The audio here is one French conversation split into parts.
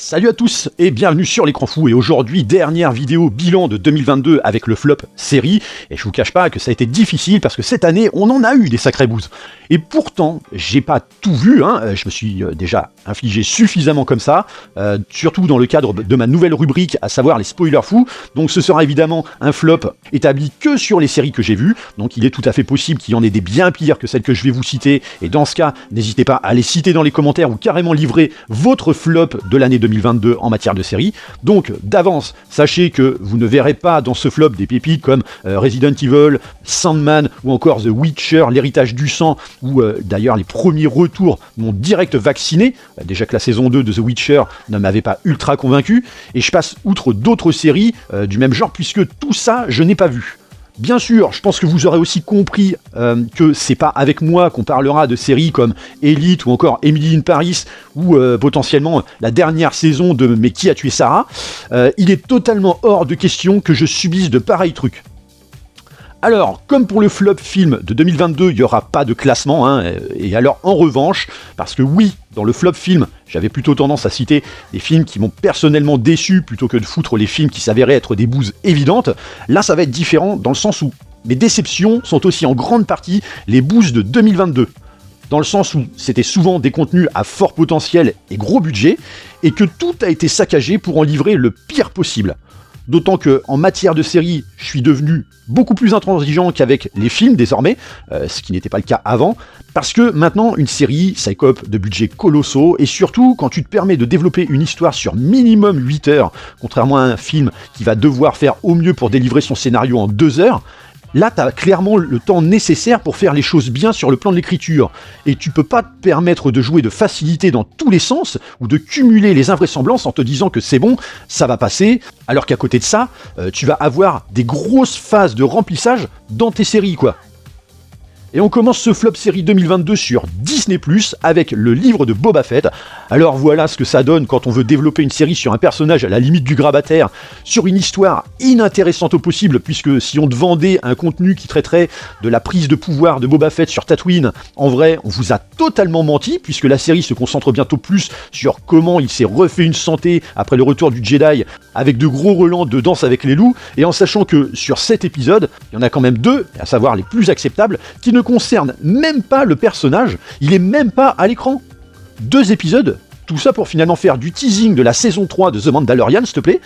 Salut à tous et bienvenue sur l'écran fou, et aujourd'hui dernière vidéo bilan de 2022 avec le flop série, et je vous cache pas que ça a été difficile parce que cette année on en a eu des sacrées bouses. Et pourtant j'ai pas tout vu, je me suis déjà infligé suffisamment comme ça, surtout dans le cadre de ma nouvelle rubrique, à savoir les spoilers fous. Donc ce sera évidemment un flop établi que sur les séries que j'ai vues, donc il est tout à fait possible qu'il y en ait des bien pires que celles que je vais vous citer, et dans ce cas n'hésitez pas à les citer dans les commentaires ou carrément livrer votre flop de l'année 2022 en matière de série. Donc d'avance, sachez que vous ne verrez pas dans ce flop des pépites comme Resident Evil, Sandman ou encore The Witcher, l'héritage du sang, ou d'ailleurs les premiers retours m'ont direct vacciné, déjà que la saison 2 de The Witcher ne m'avait pas ultra convaincu, et je passe outre d'autres séries du même genre puisque tout ça je n'ai pas vu. Bien sûr, je pense que vous aurez aussi compris que c'est pas avec moi qu'on parlera de séries comme Elite ou encore Emily in Paris ou potentiellement la dernière saison de Mais qui a tué Sarah. Il est totalement hors de question que je subisse de pareils trucs. Alors, comme pour le flop film de 2022, il n'y aura pas de classement, et alors en revanche, parce que oui, dans le flop film, j'avais plutôt tendance à citer des films qui m'ont personnellement déçu plutôt que de foutre les films qui s'avéraient être des bouses évidentes, là ça va être différent dans le sens où mes déceptions sont aussi en grande partie les bouses de 2022. Dans le sens où c'était souvent des contenus à fort potentiel et gros budget, et que tout a été saccagé pour en livrer le pire possible. D'autant que en matière de série, je suis devenu beaucoup plus intransigeant qu'avec les films désormais, ce qui n'était pas le cas avant, parce que maintenant une série, ça écope de budgets colossaux, et surtout quand tu te permets de développer une histoire sur minimum 8 heures, contrairement à un film qui va devoir faire au mieux pour délivrer son scénario en 2 heures, là, t'as clairement le temps nécessaire pour faire les choses bien sur le plan de l'écriture. Et tu peux pas te permettre de jouer de facilité dans tous les sens, ou de cumuler les invraisemblances en te disant que c'est bon, ça va passer, alors qu'à côté de ça, tu vas avoir des grosses phases de remplissage dans tes séries, quoi. Et on commence ce flop série 2022 sur Disney+, avec le livre de Boba Fett. Alors voilà ce que ça donne quand on veut développer une série sur un personnage à la limite du grabataire, sur une histoire inintéressante au possible, puisque si on te vendait un contenu qui traiterait de la prise de pouvoir de Boba Fett sur Tatooine, en vrai, on vous a totalement menti, puisque la série se concentre bientôt plus sur comment il s'est refait une santé après le retour du Jedi, avec de gros relents de Danse avec les loups, et en sachant que sur 7 épisodes, il y en a quand même 2, à savoir les plus acceptables, qui ne concerne même pas le personnage, il est même pas à l'écran. 2 épisodes, tout ça pour finalement faire du teasing de la saison 3 de The Mandalorian, s'il te plaît.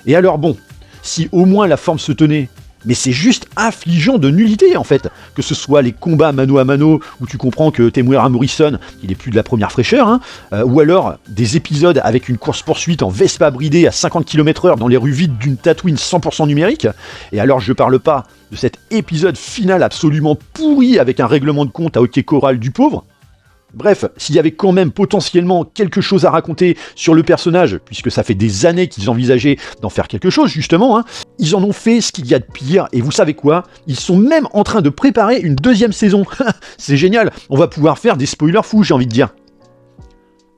Et alors bon, si au moins la forme se tenait, mais c'est juste affligeant de nullité en fait, que ce soit les combats mano à mano où tu comprends que Temuera Morrison, il est plus de la première fraîcheur, ou alors des épisodes avec une course-poursuite en Vespa bridée à 50 km/h dans les rues vides d'une Tatooine 100% numérique. Et alors je parle pas de cet épisode final absolument pourri avec un règlement de compte à hockey choral du pauvre. Bref, s'il y avait quand même potentiellement quelque chose à raconter sur le personnage, puisque ça fait des années qu'ils envisageaient d'en faire quelque chose justement, ils en ont fait ce qu'il y a de pire, et vous savez quoi ? Ils sont même en train de préparer une 2e saison. C'est génial, on va pouvoir faire des spoilers fous, j'ai envie de dire.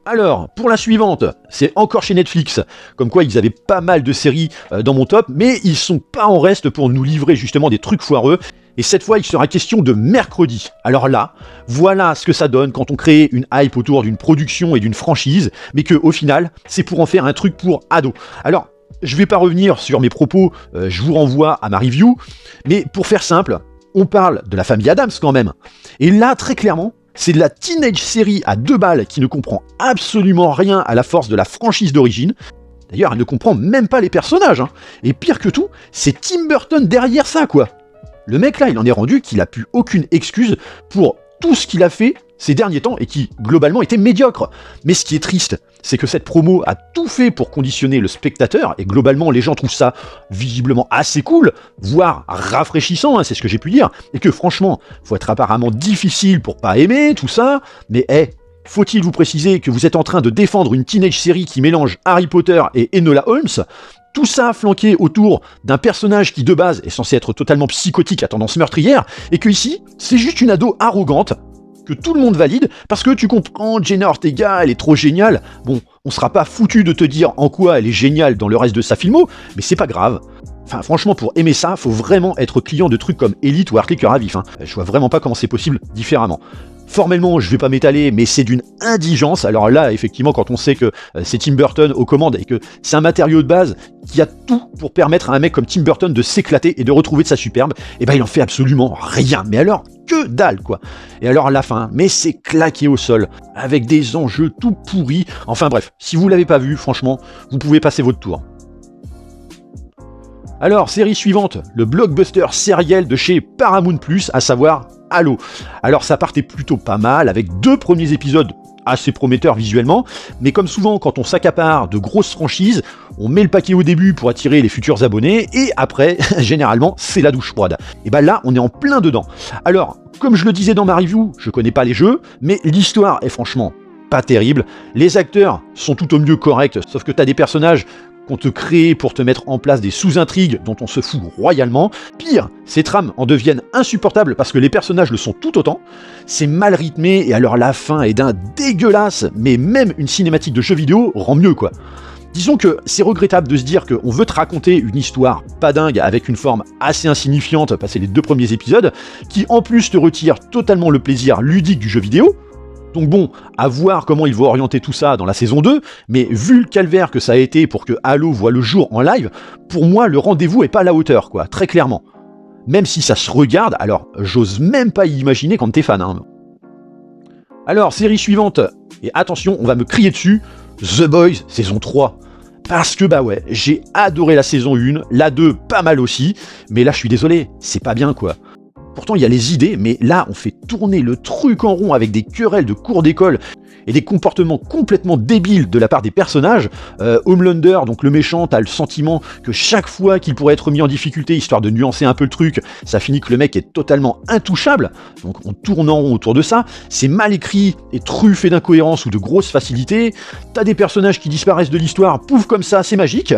Alors, pour la suivante, c'est encore chez Netflix, comme quoi ils avaient pas mal de séries dans mon top, mais ils sont pas en reste pour nous livrer justement des trucs foireux, et cette fois il sera question de mercredi. Alors là, voilà ce que ça donne quand on crée une hype autour d'une production et d'une franchise, mais que au final, c'est pour en faire un truc pour ados. Alors, je vais pas revenir sur mes propos, je vous renvoie à ma review, mais pour faire simple, on parle de la famille Addams quand même, et là très clairement, c'est de la teenage série à 2 balles qui ne comprend absolument rien à la force de la franchise d'origine. D'ailleurs, elle ne comprend même pas les personnages. Et pire que tout, c'est Tim Burton derrière ça, quoi. Le mec là, il en est rendu qu'il a plus aucune excuse pour tout ce qu'il a fait ces derniers temps et qui, globalement, était médiocre. Mais ce qui est triste, c'est que cette promo a tout fait pour conditionner le spectateur, et globalement, les gens trouvent ça visiblement assez cool, voire rafraîchissant, c'est ce que j'ai pu dire, et que franchement, faut être apparemment difficile pour pas aimer tout ça, mais faut-il vous préciser que vous êtes en train de défendre une teenage série qui mélange Harry Potter et Enola Holmes ? Tout ça flanqué autour d'un personnage qui de base est censé être totalement psychotique à tendance meurtrière, et que ici, c'est juste une ado arrogante, que tout le monde valide, parce que tu comprends, Jenna Ortega, elle est trop géniale. Bon, on sera pas foutu de te dire en quoi elle est géniale dans le reste de sa filmo, mais c'est pas grave. Enfin, franchement, pour aimer ça, faut vraiment être client de trucs comme Elite ou Hartley Cœur à vif. Je vois vraiment pas comment c'est possible différemment. Formellement, je vais pas m'étaler, mais c'est d'une indigence. Alors là, effectivement, quand on sait que c'est Tim Burton aux commandes et que c'est un matériau de base qui a tout pour permettre à un mec comme Tim Burton de s'éclater et de retrouver de sa superbe, et ben il en fait absolument rien. Mais alors, que dalle quoi. Et alors à la fin, mais c'est claqué au sol, avec des enjeux tout pourris. Enfin bref, si vous l'avez pas vu, franchement, vous pouvez passer votre tour. Alors, série suivante, le blockbuster sériel de chez Paramount+, à savoir Halo. Alors ça partait plutôt pas mal, avec 2 premiers épisodes assez prometteurs visuellement, mais comme souvent quand on s'accapare de grosses franchises, on met le paquet au début pour attirer les futurs abonnés, et après, généralement, c'est la douche froide. Et ben là, on est en plein dedans. Alors, comme je le disais dans ma review, je connais pas les jeux, mais l'histoire est franchement pas terrible. Les acteurs sont tout au mieux corrects, sauf que t'as des personnages qu'on te crée pour te mettre en place des sous-intrigues dont on se fout royalement. Pire, ces trames en deviennent insupportables parce que les personnages le sont tout autant. C'est mal rythmé et alors la fin est d'un dégueulasse, mais même une cinématique de jeu vidéo rend mieux quoi. Disons que c'est regrettable de se dire qu'on veut te raconter une histoire pas dingue avec une forme assez insignifiante passé les 2 premiers épisodes, qui en plus te retire totalement le plaisir ludique du jeu vidéo. Donc bon, à voir comment ils vont orienter tout ça dans la saison 2, mais vu le calvaire que ça a été pour que Halo voit le jour en live, pour moi le rendez-vous est pas à la hauteur, quoi, très clairement. Même si ça se regarde, alors j'ose même pas y imaginer quand t'es fan. Hein. Alors, série suivante, et attention, on va me crier dessus, The Boys, saison 3. Parce que bah ouais, j'ai adoré la saison 1, la 2 pas mal aussi, mais là je suis désolé, c'est pas bien quoi. Pourtant, il y a les idées, mais là, on fait tourner le truc en rond avec des querelles de cours d'école et des comportements complètement débiles de la part des personnages. Homelander, donc le méchant, a le sentiment que chaque fois qu'il pourrait être mis en difficulté, histoire de nuancer un peu le truc, ça finit que le mec est totalement intouchable. Donc on tourne en rond autour de ça. C'est mal écrit et truffé d'incohérences ou de grosses facilités. T'as des personnages qui disparaissent de l'histoire, pouf comme ça, c'est magique.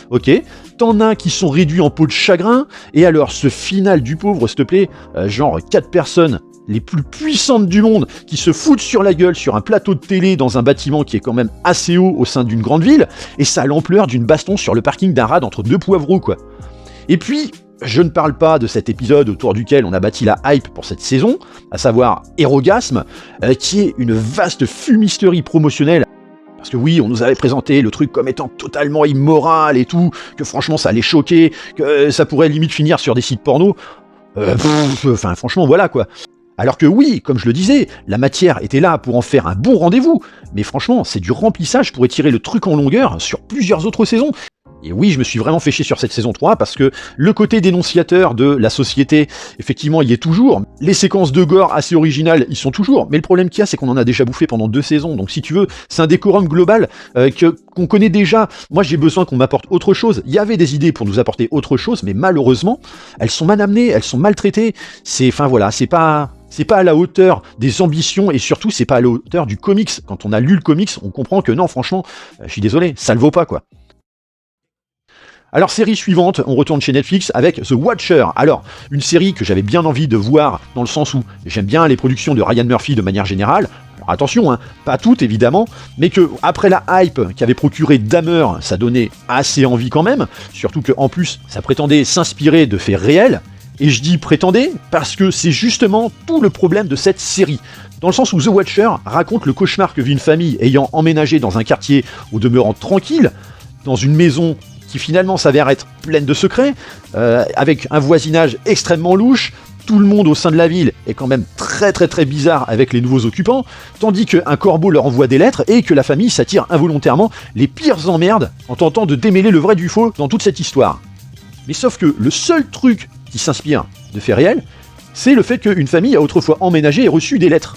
Ok. T'en as qui sont réduits en peau de chagrin. Et alors, ce final du pauvre, s'il te plaît, genre 4 personnes les plus puissantes du monde qui se foutent sur la gueule sur un plateau de télé dans un bâtiment qui est quand même assez haut au sein d'une grande ville, et ça a l'ampleur d'une baston sur le parking d'un rad entre 2 poivreaux, quoi. Et puis, je ne parle pas de cet épisode autour duquel on a bâti la hype pour cette saison, à savoir Hérogasme, qui est une vaste fumisterie promotionnelle. Parce que oui, on nous avait présenté le truc comme étant totalement immoral et tout, que franchement ça allait choquer, que ça pourrait limite finir sur des sites porno. Enfin franchement voilà quoi. Alors que oui, comme je le disais, la matière était là pour en faire un bon rendez-vous, mais franchement c'est du remplissage pour étirer le truc en longueur sur plusieurs autres saisons. Et oui, je me suis vraiment fait chier sur cette saison 3 parce que le côté dénonciateur de la société, effectivement, il y est toujours. Les séquences de gore assez originales, ils sont toujours. Mais le problème qu'il y a, c'est qu'on en a déjà bouffé pendant 2 saisons. Donc si tu veux, c'est un décorum global qu'on connaît déjà. Moi, j'ai besoin qu'on m'apporte autre chose. Il y avait des idées pour nous apporter autre chose, mais malheureusement, elles sont mal amenées, elles sont maltraitées. Enfin voilà, c'est pas à la hauteur des ambitions et surtout, c'est pas à la hauteur du comics. Quand on a lu le comics, on comprend que non, franchement, je suis désolé, ça le vaut pas quoi. Alors, série suivante, on retourne chez Netflix avec The Watcher. Alors, une série que j'avais bien envie de voir dans le sens où j'aime bien les productions de Ryan Murphy de manière générale. Alors attention, hein, pas toutes évidemment, mais que après la hype qu'avait procuré Dahmer, ça donnait assez envie quand même. Surtout qu'en plus, ça prétendait s'inspirer de faits réels. Et je dis prétendait parce que c'est justement tout le problème de cette série. Dans le sens où The Watcher raconte le cauchemar que vit une famille ayant emménagé dans un quartier au demeurant tranquille, dans une maison qui finalement s'avère être pleine de secrets, avec un voisinage extrêmement louche. Tout le monde au sein de la ville est quand même très très très bizarre avec les nouveaux occupants, tandis qu'un corbeau leur envoie des lettres et que la famille s'attire involontairement les pires emmerdes en tentant de démêler le vrai du faux dans toute cette histoire. Mais sauf que le seul truc qui s'inspire de faits réels, c'est le fait qu'une famille a autrefois emménagé et reçu des lettres.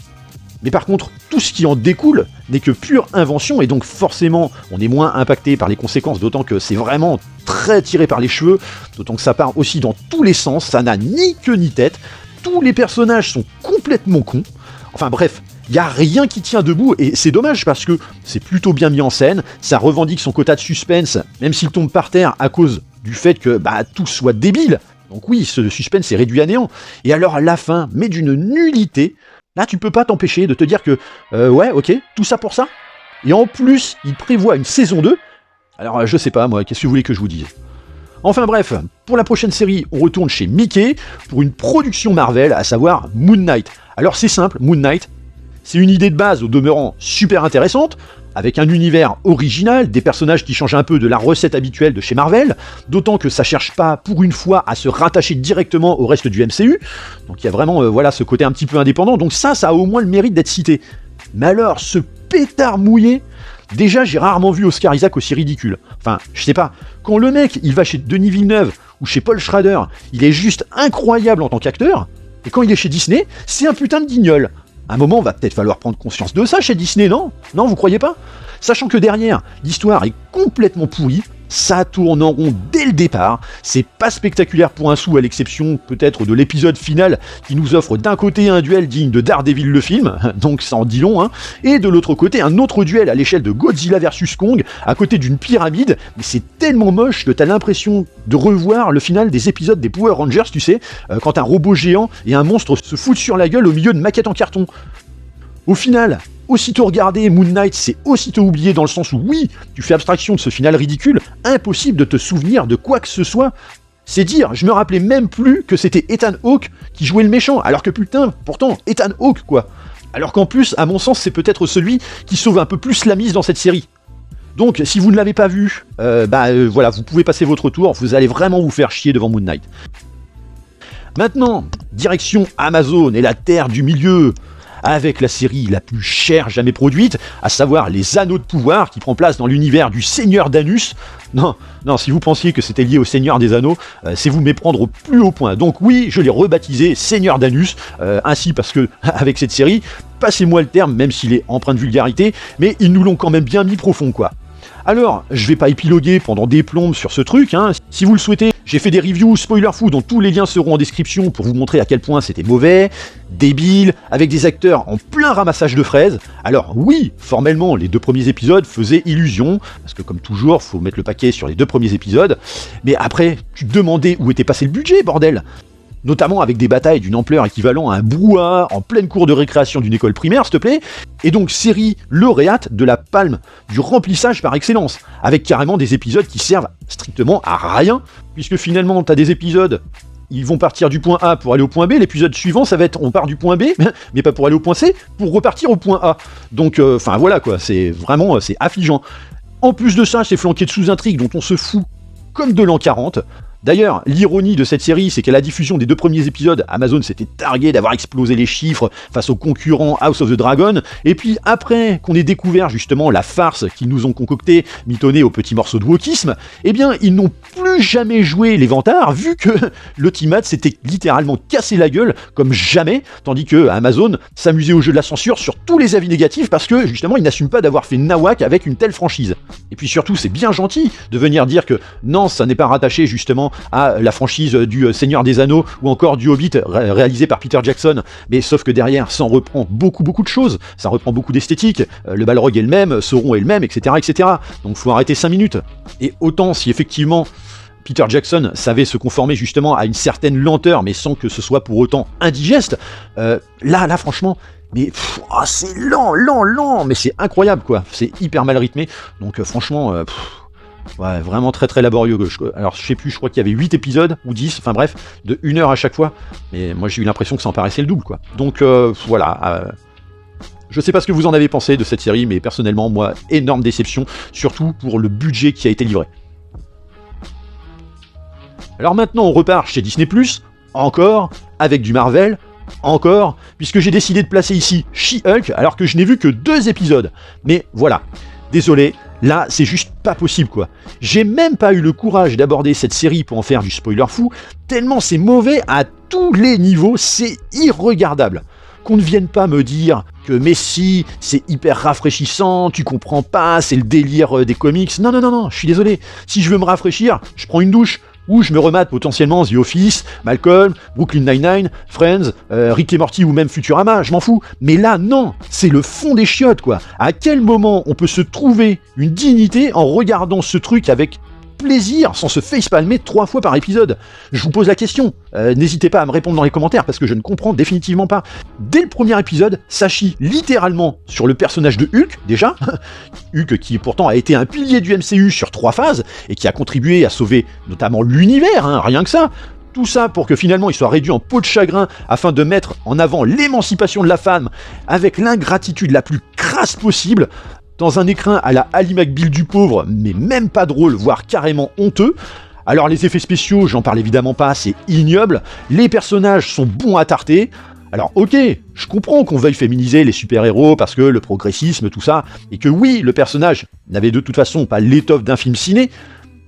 Mais par contre, tout ce qui en découle n'est que pure invention, et donc forcément, on est moins impacté par les conséquences, d'autant que c'est vraiment très tiré par les cheveux, d'autant que ça part aussi dans tous les sens, ça n'a ni queue ni tête, tous les personnages sont complètement cons, enfin bref, il n'y a rien qui tient debout, et c'est dommage parce que c'est plutôt bien mis en scène, ça revendique son quota de suspense, même s'il tombe par terre à cause du fait que tout soit débile. Donc oui, ce suspense est réduit à néant, et alors à la fin, mais d'une nullité. Là, tu peux pas t'empêcher de te dire que, ouais, ok, tout ça pour ça. Et en plus, il prévoit une saison 2. Alors, je sais pas, moi, qu'est-ce que vous voulez que je vous dise ? Enfin bref, pour la prochaine série, on retourne chez Mickey pour une production Marvel, à savoir Moon Knight. Alors c'est simple, Moon Knight, c'est une idée de base au demeurant super intéressante, avec un univers original, des personnages qui changent un peu de la recette habituelle de chez Marvel, d'autant que ça cherche pas pour une fois à se rattacher directement au reste du MCU, donc il y a vraiment ce côté un petit peu indépendant, donc ça a au moins le mérite d'être cité. Mais alors, ce pétard mouillé, déjà j'ai rarement vu Oscar Isaac aussi ridicule. Enfin, je sais pas, quand le mec il va chez Denis Villeneuve ou chez Paul Schrader, il est juste incroyable en tant qu'acteur, et quand il est chez Disney, c'est un putain de guignol. À un moment, va peut-être falloir prendre conscience de ça chez Disney, non ? Non, vous croyez pas ? Sachant que derrière, l'histoire est complètement pourrie, ça tourne en rond dès le départ, c'est pas spectaculaire pour un sou à l'exception peut-être de l'épisode final qui nous offre d'un côté un duel digne de Daredevil le film, donc ça en dit long, hein, et de l'autre côté un autre duel à l'échelle de Godzilla vs Kong, à côté d'une pyramide, mais c'est tellement moche que t'as l'impression de revoir le final des épisodes des Power Rangers, tu sais, quand un robot géant et un monstre se foutent sur la gueule au milieu de maquettes en carton. Au final, aussitôt regardé, Moon Knight, c'est aussitôt oublié dans le sens où, oui, tu fais abstraction de ce final ridicule, impossible de te souvenir de quoi que ce soit. C'est dire, je me rappelais même plus que c'était Ethan Hawke qui jouait le méchant, alors que putain, pourtant, Ethan Hawke, quoi. Alors qu'en plus, à mon sens, c'est peut-être celui qui sauve un peu plus la mise dans cette série. Donc, si vous ne l'avez pas vu, vous pouvez passer votre tour, vous allez vraiment vous faire chier devant Moon Knight. Maintenant, direction Amazon et la Terre du Milieu, avec la série la plus chère jamais produite, à savoir Les Anneaux de Pouvoir, qui prend place dans l'univers du Seigneur d'Anus. Non, si vous pensiez que c'était lié au Seigneur des Anneaux, c'est vous méprendre au plus haut point. Donc oui, je l'ai rebaptisé Seigneur d'Anus, ainsi parce que, avec cette série, passez-moi le terme, même s'il est empreint de vulgarité, mais ils nous l'ont quand même bien mis profond, quoi. Alors, je vais pas épiloguer pendant des plombes sur ce truc, hein. Si vous le souhaitez, j'ai fait des reviews spoiler-foo dont tous les liens seront en description pour vous montrer à quel point c'était mauvais, débile, avec des acteurs en plein ramassage de fraises. Alors oui, formellement, les 2 premiers épisodes faisaient illusion, parce que comme toujours, faut mettre le paquet sur les 2 premiers épisodes, mais après, tu te demandais où était passé le budget, bordel. Notamment avec des batailles d'une ampleur équivalent à un brouhaha en pleine cour de récréation d'une école primaire, s'il te plaît, et donc série lauréate de la palme du remplissage par excellence, avec carrément des épisodes qui servent strictement à rien, puisque finalement t'as des épisodes, ils vont partir du point A pour aller au point B, l'épisode suivant ça va être on part du point B, mais pas pour aller au point C, pour repartir au point A. Donc voilà quoi, c'est vraiment c'est affligeant. En plus de ça, c'est flanqué de sous-intrigues dont on se fout comme de l'an 40. D'ailleurs, l'ironie de cette série, c'est qu'à la diffusion des 2 premiers épisodes, Amazon s'était targué d'avoir explosé les chiffres face aux concurrents House of the Dragon, et puis après qu'on ait découvert justement la farce qu'ils nous ont concoctée, mitonnée aux petits morceaux de wokisme, eh bien ils n'ont plus jamais joué les vantards, vu que l'Ultimate s'était littéralement cassé la gueule comme jamais, tandis que Amazon s'amusait au jeu de la censure sur tous les avis négatifs parce que justement ils n'assument pas d'avoir fait nawak avec une telle franchise. Et puis surtout, c'est bien gentil de venir dire que non, ça n'est pas rattaché justement à la franchise du Seigneur des Anneaux ou encore du Hobbit réalisé par Peter Jackson, mais sauf que derrière ça en reprend beaucoup de choses, ça reprend beaucoup d'esthétique, le Balrog est le même, Sauron est le même, etc. Donc faut arrêter 5 minutes. Et autant si effectivement Peter Jackson savait se conformer justement à une certaine lenteur, mais sans que ce soit pour autant indigeste, là franchement, mais c'est lent, mais c'est incroyable quoi, c'est hyper mal rythmé, donc franchement... ouais, vraiment très laborieux. Alors je sais plus, je crois qu'il y avait 8 épisodes, ou 10, enfin bref, de 1 heure à chaque fois, mais moi j'ai eu l'impression que ça en paraissait le double, quoi. Donc voilà, je sais pas ce que vous en avez pensé de cette série, mais personnellement, moi, énorme déception, surtout pour le budget qui a été livré. Alors maintenant, on repart chez Disney+, encore, avec du Marvel, encore, puisque j'ai décidé de placer ici She-Hulk, alors que je n'ai vu que 2 épisodes. Mais voilà, désolé, là, c'est juste pas possible, quoi. J'ai même pas eu le courage d'aborder cette série pour en faire du spoiler fou, tellement c'est mauvais à tous les niveaux, c'est irregardable. Qu'on ne vienne pas me dire que mais si, c'est hyper rafraîchissant, tu comprends pas, c'est le délire des comics. Non, je suis désolé. Si je veux me rafraîchir, je prends une douche, ou je me remate potentiellement The Office, Malcolm, Brooklyn Nine-Nine, Friends, Rick et Morty ou même Futurama, je m'en fous. Mais là, non, c'est le fond des chiottes, quoi. À quel moment on peut se trouver une dignité en regardant ce truc avec plaisir sans se facepalmer 3 fois par épisode? Je vous pose la question, n'hésitez pas à me répondre dans les commentaires parce que je ne comprends définitivement pas. Dès le premier épisode, ça chie littéralement sur le personnage de Hulk, déjà, Hulk qui pourtant a été un pilier du MCU sur 3 phases et qui a contribué à sauver notamment l'univers, rien que ça. Tout ça pour que finalement il soit réduit en peau de chagrin afin de mettre en avant l'émancipation de la femme avec l'ingratitude la plus crasse possible, dans un écrin à la Ali McBeal du pauvre, mais même pas drôle, voire carrément honteux. Alors les effets spéciaux, j'en parle évidemment pas, c'est ignoble, les personnages sont bons à tarter. Alors ok, je comprends qu'on veuille féminiser les super-héros parce que le progressisme, tout ça, et que oui, le personnage n'avait de toute façon pas l'étoffe d'un film ciné,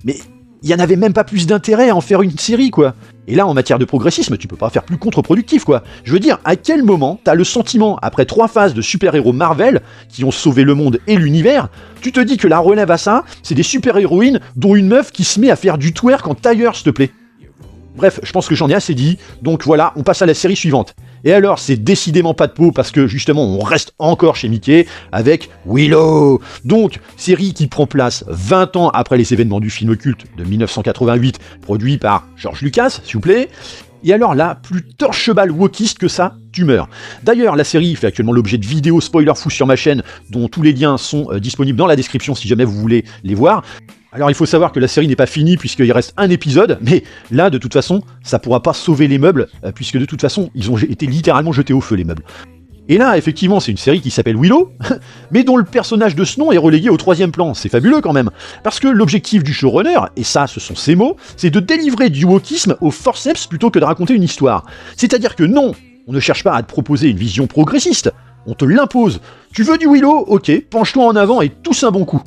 mais il y en avait même pas plus d'intérêt à en faire une série, quoi. Et là, en matière de progressisme, tu peux pas faire plus contre-productif, quoi. Je veux dire, à quel moment t'as le sentiment, après 3 phases de super-héros Marvel, qui ont sauvé le monde et l'univers, tu te dis que la relève à ça, c'est des super-héroïnes dont une meuf qui se met à faire du twerk en tailleur, s'il te plaît. Bref, je pense que j'en ai assez dit, donc voilà, on passe à la série suivante. Et alors, c'est décidément pas de peau parce que justement, on reste encore chez Mickey avec Willow. Donc, série qui prend place 20 ans après les événements du film culte de 1988, produit par George Lucas, s'il vous plaît. Et alors là, plus torche-balle wokiste que ça, tu meurs. D'ailleurs, la série fait actuellement l'objet de vidéos spoiler fous sur ma chaîne, dont tous les liens sont disponibles dans la description si jamais vous voulez les voir. Alors il faut savoir que la série n'est pas finie puisqu'il reste un épisode, mais là de toute façon ça pourra pas sauver les meubles puisque de toute façon ils ont été littéralement jetés au feu les meubles. Et là effectivement c'est une série qui s'appelle Willow, mais dont le personnage de ce nom est relégué au 3e plan, c'est fabuleux quand même, parce que l'objectif du showrunner, et ça ce sont ses mots, c'est de délivrer du wokisme au forceps plutôt que de raconter une histoire. C'est-à-dire que non, on ne cherche pas à te proposer une vision progressiste, on te l'impose. Tu veux du Willow, ok, penche-toi en avant et tous un bon coup.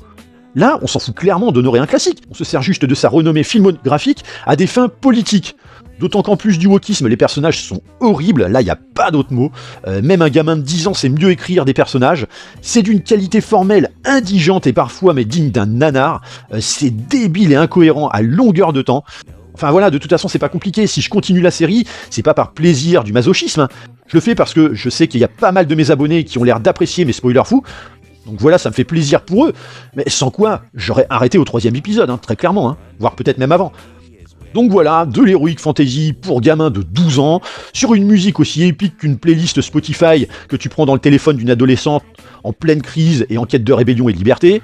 Là, on s'en fout clairement d'honorer un classique. On se sert juste de sa renommée filmographique à des fins politiques. D'autant qu'en plus du wokisme, les personnages sont horribles. Là, il n'y a pas d'autre mot. Même un gamin de 10 ans sait mieux écrire des personnages. C'est d'une qualité formelle indigente et parfois mais digne d'un nanar. C'est débile et incohérent à longueur de temps. Enfin voilà, de toute façon, c'est pas compliqué. Si je continue la série, c'est pas par plaisir du masochisme, hein. Je le fais parce que je sais qu'il y a pas mal de mes abonnés qui ont l'air d'apprécier mes spoilers fous. Donc voilà, ça me fait plaisir pour eux, mais sans quoi j'aurais arrêté au 3e épisode, hein, très clairement, hein, voire peut-être même avant. Donc voilà, de l'heroic fantasy pour gamins de 12 ans, sur une musique aussi épique qu'une playlist Spotify que tu prends dans le téléphone d'une adolescente en pleine crise et en quête de rébellion et de liberté.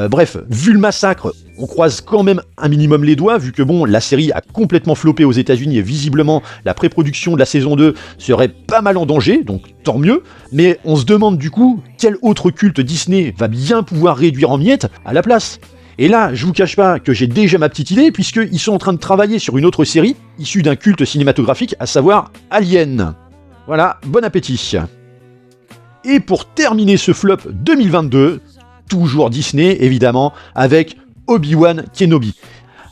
Bref, vu le massacre, on croise quand même un minimum les doigts, vu que bon, la série a complètement floppé aux États-Unis et visiblement la pré-production de la saison 2 serait pas mal en danger, donc tant mieux. Mais on se demande du coup, quel autre culte Disney va bien pouvoir réduire en miettes à la place ? Et là, je vous cache pas que j'ai déjà ma petite idée, puisqu'ils sont en train de travailler sur une autre série, issue d'un culte cinématographique, à savoir Alien. Voilà, bon appétit. Et pour terminer ce flop 2022, toujours Disney, évidemment, avec Obi-Wan Kenobi.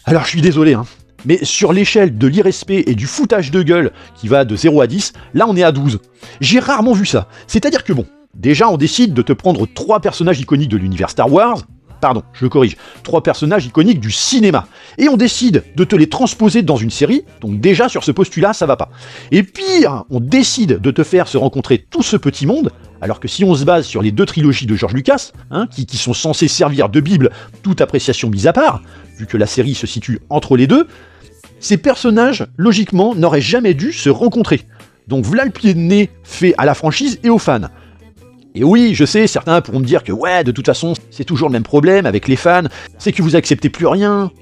Alors je suis désolé, hein, mais sur l'échelle de l'irrespect et du foutage de gueule qui va de 0 à 10, là on est à 12. J'ai rarement vu ça. C'est-à-dire que bon, déjà on décide de te prendre 3 personnages iconiques de l'univers Star Wars, pardon, je corrige, 3 personnages iconiques du cinéma. Et on décide de te les transposer dans une série, donc déjà sur ce postulat, ça va pas. Et pire, on décide de te faire se rencontrer tout ce petit monde, alors que si on se base sur les 2 trilogies de George Lucas, hein, qui sont censées servir de bible, toute appréciation mise à part, vu que la série se situe entre les deux, ces personnages, logiquement, n'auraient jamais dû se rencontrer. Donc voilà le pied de nez fait à la franchise et aux fans. Et oui, je sais, certains pourront me dire que ouais, de toute façon, c'est toujours le même problème avec les fans, c'est que vous acceptez plus rien.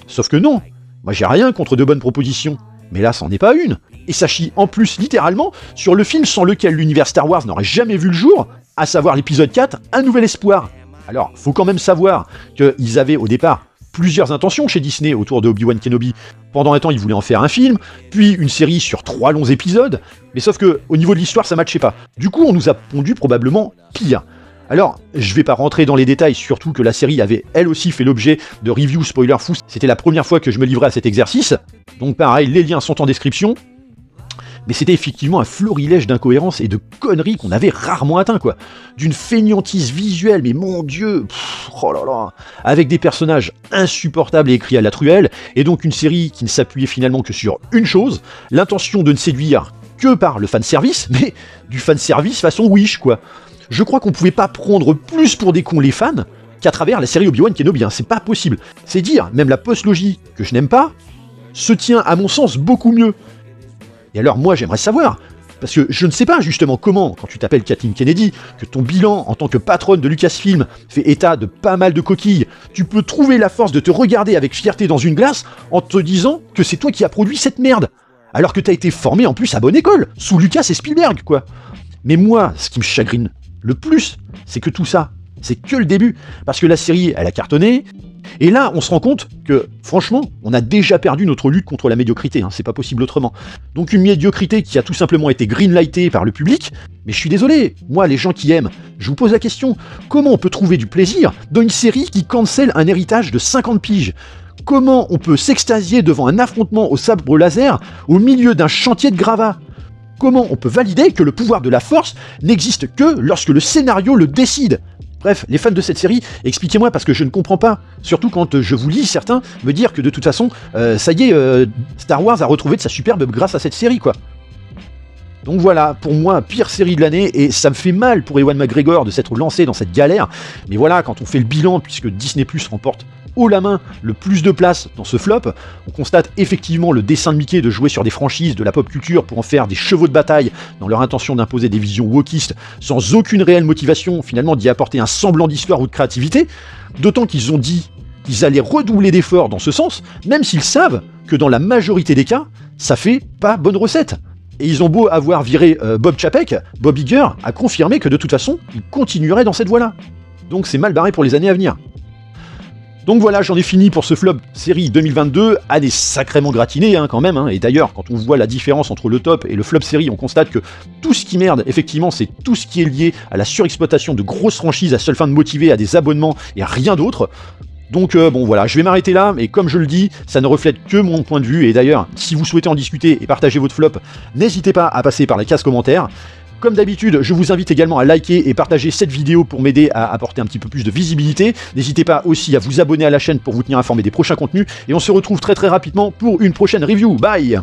Sauf que non, moi j'ai rien contre de bonnes propositions, mais là c'en est pas une. Et ça chie en plus littéralement sur le film sans lequel l'univers Star Wars n'aurait jamais vu le jour, à savoir l'épisode 4, Un Nouvel Espoir. Alors, faut quand même savoir qu'ils avaient au départ plusieurs intentions chez Disney autour de Obi-Wan Kenobi. Pendant un temps, ils voulaient en faire un film, puis une série sur 3 longs épisodes, mais sauf que au niveau de l'histoire, ça matchait pas. Du coup, on nous a pondu probablement pire. Alors, je vais pas rentrer dans les détails, surtout que la série avait elle aussi fait l'objet de reviews spoiler fous. C'était la première fois que je me livrais à cet exercice, donc pareil, les liens sont en description. Mais c'était effectivement un florilège d'incohérences et de conneries qu'on avait rarement atteint, quoi. D'une fainéantise visuelle, mais mon Dieu, oh là là, avec des personnages insupportables et écrits à la truelle, et donc une série qui ne s'appuyait finalement que sur une chose, l'intention de ne séduire que par le fanservice, mais du fanservice façon Wish, quoi. Je crois qu'on pouvait pas prendre plus pour des cons les fans qu'à travers la série Obi-Wan Kenobi, hein. C'est pas possible. C'est dire, même la post-logie, que je n'aime pas, se tient à mon sens beaucoup mieux. Et alors moi j'aimerais savoir, Parce que je ne sais pas justement comment, quand tu t'appelles Kathleen Kennedy, que ton bilan en tant que patronne de Lucasfilm fait état de pas mal de coquilles, tu peux trouver la force de te regarder avec fierté dans une glace en te disant que c'est toi qui as produit cette merde. Alors que t'as été formé en plus à bonne école, sous Lucas et Spielberg, quoi. Mais moi, ce qui me chagrine le plus, c'est que tout ça, c'est que le début. Parce que la série, elle a cartonné, et là, on se rend compte que, franchement, on a déjà perdu notre lutte contre la médiocrité, c'est pas possible autrement. Donc une médiocrité qui a tout simplement été greenlightée par le public, mais je suis désolé, moi, les gens qui aiment, je vous pose la question, comment on peut trouver du plaisir dans une série qui cancelle un héritage de 50 piges ? Comment on peut s'extasier devant un affrontement au sabre laser au milieu d'un chantier de gravats ? Comment on peut valider que le pouvoir de la force n'existe que lorsque le scénario le décide ? Bref, les fans de cette série, expliquez-moi parce que je ne comprends pas. Surtout quand je vous lis certains me dire que de toute façon, ça y est, Star Wars a retrouvé de sa superbe grâce à cette série, quoi. Donc voilà, pour moi, pire série de l'année, et ça me fait mal pour Ewan McGregor de s'être lancé dans cette galère. Mais voilà, quand on fait le bilan, puisque Disney+ remporte haut la main le plus de place dans ce flop, on constate effectivement le dessein de Mickey de jouer sur des franchises de la pop culture pour en faire des chevaux de bataille dans leur intention d'imposer des visions wokistes sans aucune réelle motivation finalement d'y apporter un semblant d'histoire ou de créativité, d'autant qu'ils ont dit qu'ils allaient redoubler d'efforts dans ce sens, même s'ils savent que dans la majorité des cas, ça fait pas bonne recette. Et ils ont beau avoir viré Bob Chapek, Bob Iger a confirmé que de toute façon, il continuerait dans cette voie-là. Donc c'est mal barré pour les années à venir. Donc voilà, j'en ai fini pour ce flop série 2022, année sacrément gratinée quand même, et d'ailleurs, quand on voit la différence entre le top et le flop série, on constate que tout ce qui merde, effectivement, c'est tout ce qui est lié à la surexploitation de grosses franchises à seule fin de motiver à des abonnements et à rien d'autre. Donc bon voilà, je vais m'arrêter là, mais comme je le dis, ça ne reflète que mon point de vue, et d'ailleurs, si vous souhaitez en discuter et partager votre flop, n'hésitez pas à passer par la case commentaires. Comme d'habitude, je vous invite également à liker et partager cette vidéo pour m'aider à apporter un petit peu plus de visibilité. N'hésitez pas aussi à vous abonner à la chaîne pour vous tenir informé des prochains contenus, et on se retrouve très rapidement pour une prochaine review. Bye!